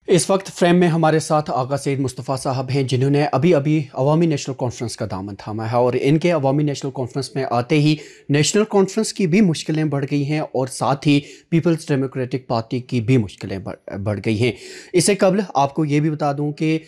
इस वक्त फ्रेम में हमारे साथ आगा सईद मुस्तफ़ा साहब हैं, जिन्होंने अभी अभी अवामी नेशनल कॉन्फ्रेंस का दामन थामा है और इनके अवामी नेशनल कॉन्फ्रेंस में आते ही नेशनल कॉन्फ्रेंस की भी मुश्किलें बढ़ गई हैं और साथ ही पीपल्स डेमोक्रेटिक पार्टी की भी मुश्किलें बढ़ गई हैं। इससे कबल आपको ये भी बता दूं कि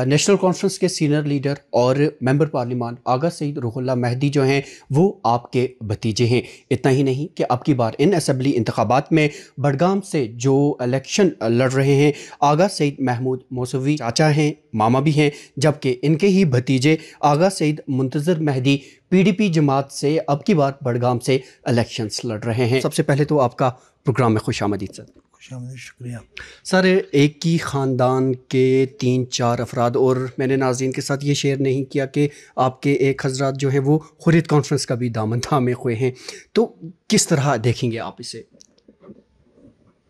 नेशनल कॉन्फ्रेंस के सीनियर लीडर और मेंबर पार्लियामान आगा सईद रूहुल्लाह महदी जो हैं वो आपके भतीजे हैं। इतना ही नहीं कि अब की बार इन असेंबली इंतखाबात में बडगाम से जो इलेक्शन लड़ रहे हैं आगा सईद महमूद मौसवी चाचा हैं, मामा भी हैं, जबकि इनके ही भतीजे आगा सईद मुंतज़िर महदी पीडीपी जमात से अब की बार बडगाम से इलेक्शंस लड़ रहे हैं। सबसे पहले तो आपका प्रोग्राम में खुशामदीद सर। खुशामदीद, शुक्रिया सर। एक ही ख़ानदान के 3-4 अफराद, और मैंने नाज़रीन के साथ ये शेयर नहीं किया कि आपके एक हज़रात जो हैं वो हुर्रियत कॉन्फ्रेंस का भी दामन थामे हुए हैं, तो किस तरह देखेंगे आप इसे?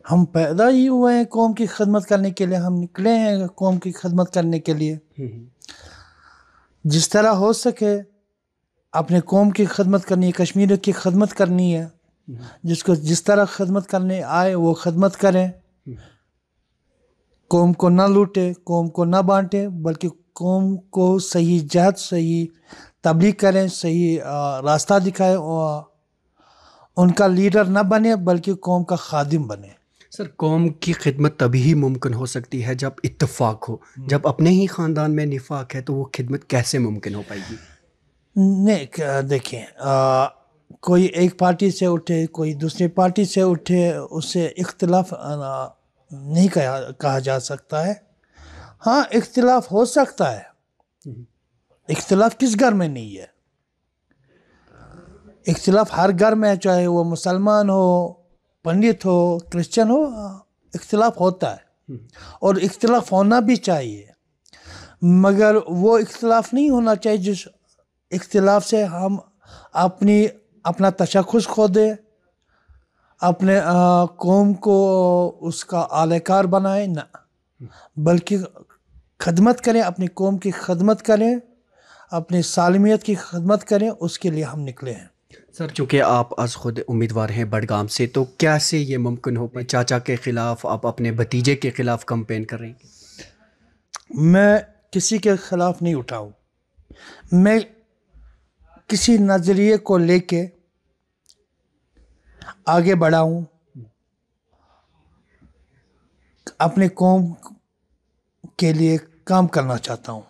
हम पैदा ही हुए हैं कौम की खिदमत करने के लिए, हम निकले हैं कौम की खिदमत करने के लिए। जिस तरह हो सके अपने कौम की खिदमत करनी है, कश्मीरियत की खिदमत करनी है। जिसको जिस तरह खिदमत करने आए वो खिदमत करें, कौम को ना लूटे, कौम को ना बांटे, बल्कि कौम को सही जहत, सही तबलीग करें, सही रास्ता दिखाएं और उनका लीडर ना बने बल्कि कौम का खादिम बने। सर, कौम की खिदमत तभी ही मुमकिन हो सकती है जब इत्तेफाक हो। जब अपने ही ख़ानदान में निफाक है तो वो खिदमत कैसे मुमकिन हो पाएगी? नहीं, देखें, कोई एक पार्टी से उठे, कोई दूसरी पार्टी से उठे, उससे इख्तिलाफ नहीं कहा जा सकता है। हाँ, इख्तिलाफ हो सकता है। इख्तिलाफ किस घर में नहीं है? इख्तिलाफ हर घर में है, चाहे वो मुसलमान हो, पंडित हो, क्रिश्चियन हो, इख्तिलाफ होता है और इख्तिलाफ होना भी चाहिए, मगर वो इख्तिलाफ नहीं होना चाहिए जिस इख्तिलाफ से हम अपना तशख़्ख़ुस खो दें, अपने कौम को उसका आलेकार बनाए ना, बल्कि खदमत करें, अपनी कौम की खदमत करें, अपनी सालमियत की खदमत करें, उसके लिए हम निकले हैं। सर, चूँकि आप आज ख़ुद उम्मीदवार हैं बडगाम से, तो कैसे ये मुमकिन हो पाए चाचा के ख़िलाफ़ आप अपने भतीजे के ख़िलाफ़ कैंपेन कर रहे हैं? मैं किसी के ख़िलाफ़ नहीं उठाऊँ, मैं किसी नज़रिए को लेके आगे बढ़ाऊँ, अपने कौम के लिए काम करना चाहता हूँ,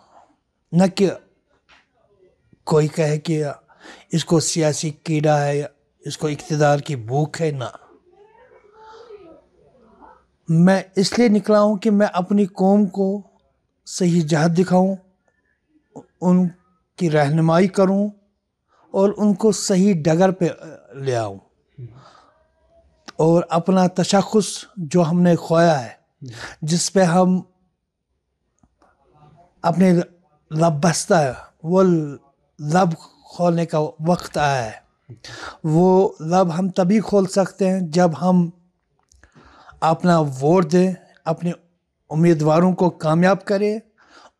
न कि कोई कहे कि इसको सियासी कीड़ा है, इसको इक़्तिदार की भूख है। ना, मैं इसलिए निकला हूँ कि मैं अपनी कौम को सही जहत दिखाऊं, उनकी रहनुमाई करूं और उनको सही डगर पे ले आऊं और अपना तशख़्ख़ुस जो हमने खोया है, जिस पे हम अपने लब बस्ता है, वो लब खोलने का वक्त आया है। वो लब हम तभी खोल सकते हैं जब हम अपना वोट दें, अपने उम्मीदवारों को कामयाब करें,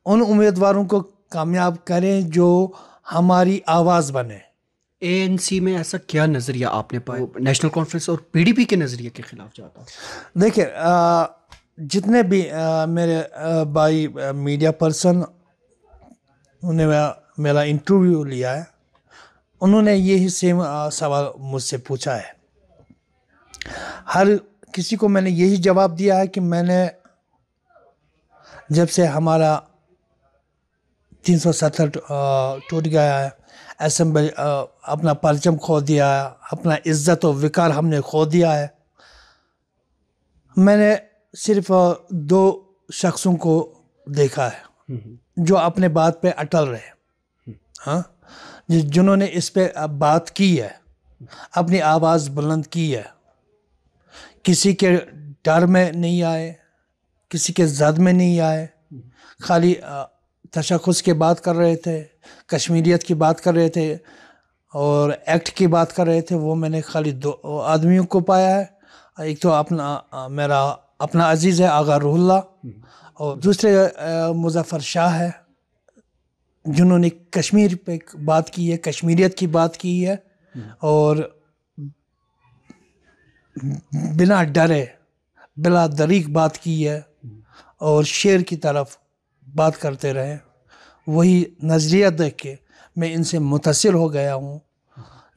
उन उम्मीदवारों को कामयाब करें जो हमारी आवाज़ बने। एएनसी में ऐसा क्या नज़रिया आपने पाया नेशनल कॉन्फ्रेंस और पीडीपी के नज़रिए के ख़िलाफ़ जाता है? देखिए, जितने भी मेरे भाई मीडिया पर्सन उन्होंने मेरा इंटरव्यू लिया है, उन्होंने यही सेम सवाल मुझसे पूछा है। हर किसी को मैंने यही जवाब दिया है कि मैंने जब से हमारा 370 टूट गया है, असेंबली अपना परचम खो दिया है, अपना इज्जत और विकार हमने खो दिया है, मैंने सिर्फ 2 शख्सों को देखा है जो अपने बात पे अटल रहे। हाँ, जिन्होंने इस पे बात की है, अपनी आवाज़ बुलंद की है, किसी के डर में नहीं आए, किसी के ज़द में नहीं आए, खाली तशख़्ख़ुस की बात कर रहे थे, कश्मीरियत की बात कर रहे थे और एक्ट की बात कर रहे थे। वो मैंने खाली 2 आदमियों को पाया है। एक तो मेरा अपना अजीज़ है आगा रूहुल्लाह और दूसरे मुज़फ़्फ़र शाह है, जिन्होंने कश्मीर पे बात की है, कश्मीरियत की बात की है और बिना डरे बिला दरीक बात की है اور شیر کی طرف بات کرتے رہے. وہی نظریہ دیکھ کے میں ان سے متاثر ہو گیا ہوں.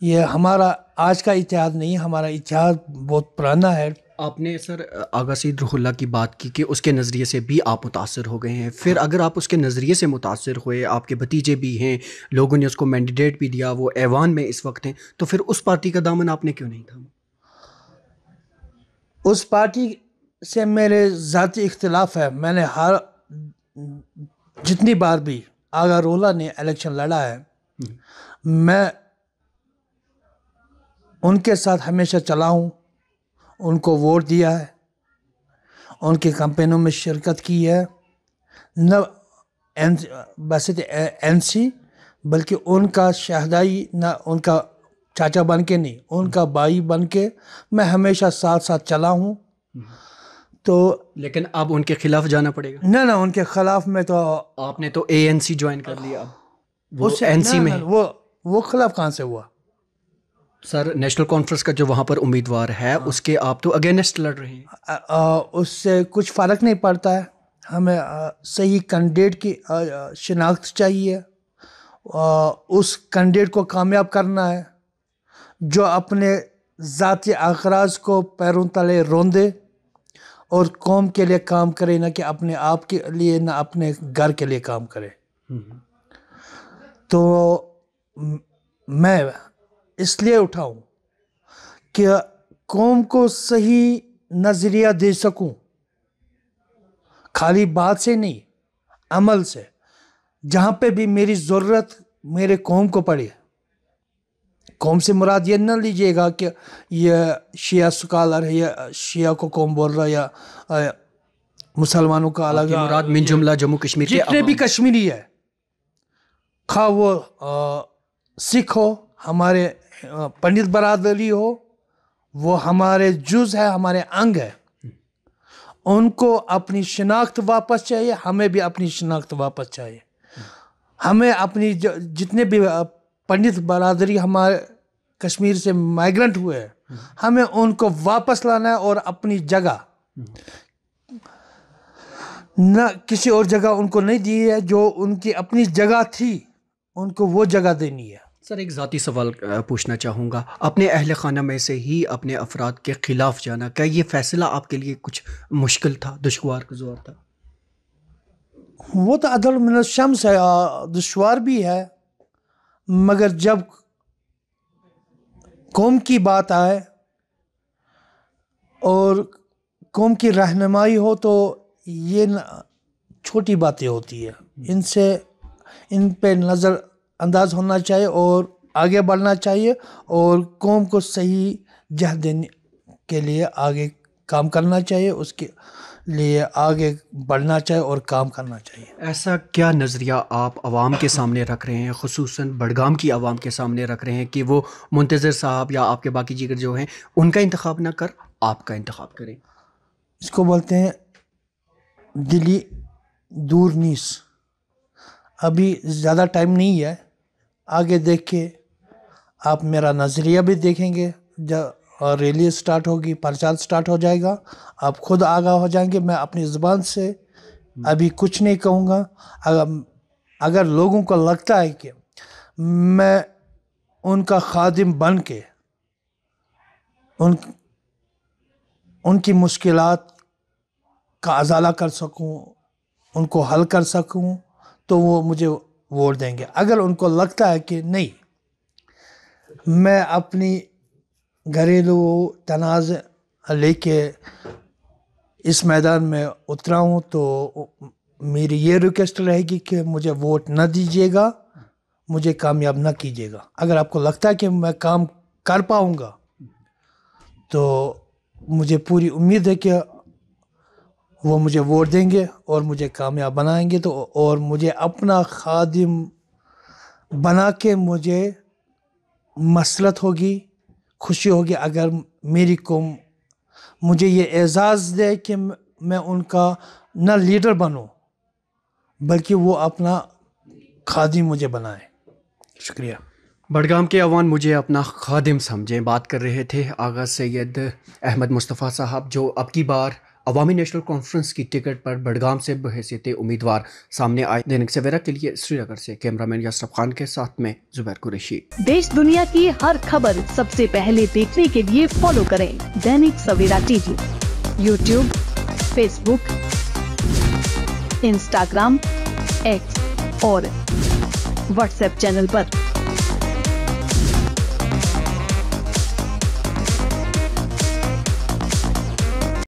یہ ہمارا آج کا اتحاد نہیں، ہمارا اتحاد بہت پرانا ہے. آپ نے سر آغا سید روح اللہ کی بات کی کہ اس کے نظریے سے بھی آپ متاثر ہو گئے ہیں. پھر اگر آپ اس کے نظریے سے متاثر ہوئے، آپ کے بھتیجے بھی ہیں، لوگوں نے اس کو مینڈیٹ بھی دیا، وہ ایوان میں اس وقت ہیں، تو پھر اس پارٹی کا دامن آپ نے کیوں نہیں تھاما؟ اس پارٹی سے میرے ذاتی اختلاف ہے. میں نے جتنی بار بھی آغا روح اللہ نے الیکشن لڑا ہے، میں ان کے ساتھ ہمیشہ چلا ہوں، ان کو ووٹ دیا ہے، ان کی کمپینوں میں شرکت کی ہے. نہ ویسے تو این سی، بلکہ ان کا شہدائی، نہ ان کا چاچا بن کے نہیں، ان کا بھائی بن کے میں ہمیشہ ساتھ ساتھ چلا ہوں. تو لیکن اب ان کے خلاف جانا پڑے گا؟ نہ ان کے خلاف میں تو آپ نے تو اے این سی جوائن کر لیا، وہ این سی میں وہ خلاف کہاں سے ہوا؟ سر نیشنل کانفرنس کا جو وہاں پر امیدوار ہے اس کے آپ تو اگینسٹ لڑ رہے ہیں. اس سے کچھ فرق نہیں پڑتا ہے. ہمیں صحیح کینڈیڈیٹ کی شناخت چاہیے، اس کینڈیڈیٹ کو کامیاب کرنا ہے جو اپنے ذاتی اغراض کو پیروں تلے روندے اور قوم کے لیے کام کرے، نہ کہ اپنے آپ کے لیے، نہ اپنے گھر کے لیے کام کرے. تو میں اس لیے اٹھاؤں کہ قوم کو صحیح نظریہ دے سکوں، خالی بات سے نہیں، عمل سے. جہاں پہ بھی میری ضرورت میرے قوم کو پڑے. قوم سے مراد یہ نہ لیجئے گا کہ یہ شیعہ سکالر ہے، یا شیعہ کو قوم بول رہا ہے، یا مسلمانوں کا الگ. مراد من جملہ جموں کشمیر کے جتنے بھی کشمیری ہے، خواہ وہ سکھ ہو، ہمارے پنڈت برادری ہو، وہ ہمارے جز ہے، ہمارے انگ ہے. ان کو اپنی شناخت واپس چاہیے، ہمیں بھی اپنی شناخت واپس چاہیے. ہمیں اپنی جتنے بھی پنڈت برادری ہمارے کشمیر سے مائیگرنٹ ہوئے ہیں، ہمیں ان کو واپس لانا ہے، اور اپنی جگہ نہ کسی اور جگہ ان کو نہیں دی ہے. جو ان کی اپنی جگہ تھی ان کو وہ جگہ دینی ہے. سر ایک ذاتی سوال پوچھنا چاہوں گا. اپنے اہل خانہ میں سے ہی اپنے افراد کے خلاف جانا، کیا یہ فیصلہ آپ کے لیے کچھ مشکل تھا، دشوار تھا؟ وہ تو عدل من الشمس ہے، دشوار بھی ہے، مگر جب قوم کی بات آئے اور قوم کی رہنمائی ہو تو یہ چھوٹی باتیں ہوتی ہیں. ان پہ نظر انداز ہونا چاہیے اور آگے بڑھنا چاہیے، اور قوم کو صحیح جہت دینے کے لیے آگے کام کرنا چاہیے، اس کے لیے آگے بڑھنا چاہیے اور کام کرنا چاہیے. ایسا کیا نظریہ آپ عوام کے سامنے رکھ رہے ہیں، خصوصاً بڑگام کی عوام کے سامنے رکھ رہے ہیں کہ وہ منتظر صاحب یا آپ کے باقی جگر جو ہیں ان کا انتخاب نہ کر آپ کا انتخاب کریں؟ اس کو بولتے ہیں دلی دور نیس. ابھی زیادہ ٹائم نہیں ہے، آگے دیکھ کے آپ میرا نظریہ بھی دیکھیں گے. اور ریلی سٹارٹ ہوگی، پرچار سٹارٹ ہو جائے گا، آپ خود آگاہ ہو جائیں گے. میں اپنی زبان سے ابھی کچھ نہیں کہوں گا. اگر لوگوں کو لگتا ہے کہ میں ان کا خادم بن کے ان کی مشکلات کا ازالہ کر سکوں، ان کو حل کر سکوں، تو وہ مجھے ووٹ دیں گے. اگر ان کو لگتا ہے کہ نہیں، میں اپنی گھریلو تنازع لے کے اس میدان میں اترا ہوں، تو میری یہ ریکویسٹ رہے گی کہ مجھے ووٹ نہ دیجیے گا، مجھے کامیاب نہ کیجیے گا. اگر آپ کو لگتا ہے کہ میں کام کر پاؤں گا تو مجھے پوری امید ہے کہ وہ مجھے ووٹ دیں گے اور مجھے کامیاب بنائیں گے. تو اور مجھے اپنا خادم بنا کے مجھے مسرت ہوگی، خوشی ہوگی اگر میری قوم مجھے یہ اعزاز دے کہ میں ان کا نہ لیڈر بنوں بلکہ وہ اپنا خادم مجھے بنائے. شکریہ. بڑگام کے عوام مجھے اپنا خادم سمجھیں. بات کر رہے تھے آغا سید احمد مصطفیٰ صاحب، جو اب کی بار عوامی نیشنل کانفرنس کی ٹکٹ پر بڑگام سے بحیثیت امیدوار سامنے آئے۔ دینک سویرا کے لیے سری نگر سے کیمرہ مین یاسر خان کے ساتھ میں زبیر قریشی۔ دیش دنیا کی ہر خبر سب سے پہلے دیکھنے کے لیے فالو کریں دینک سویرا ٹی وی، یوٹیوب، فیس بک، انسٹاگرام، ایکس اور واٹس ایپ چینل پر۔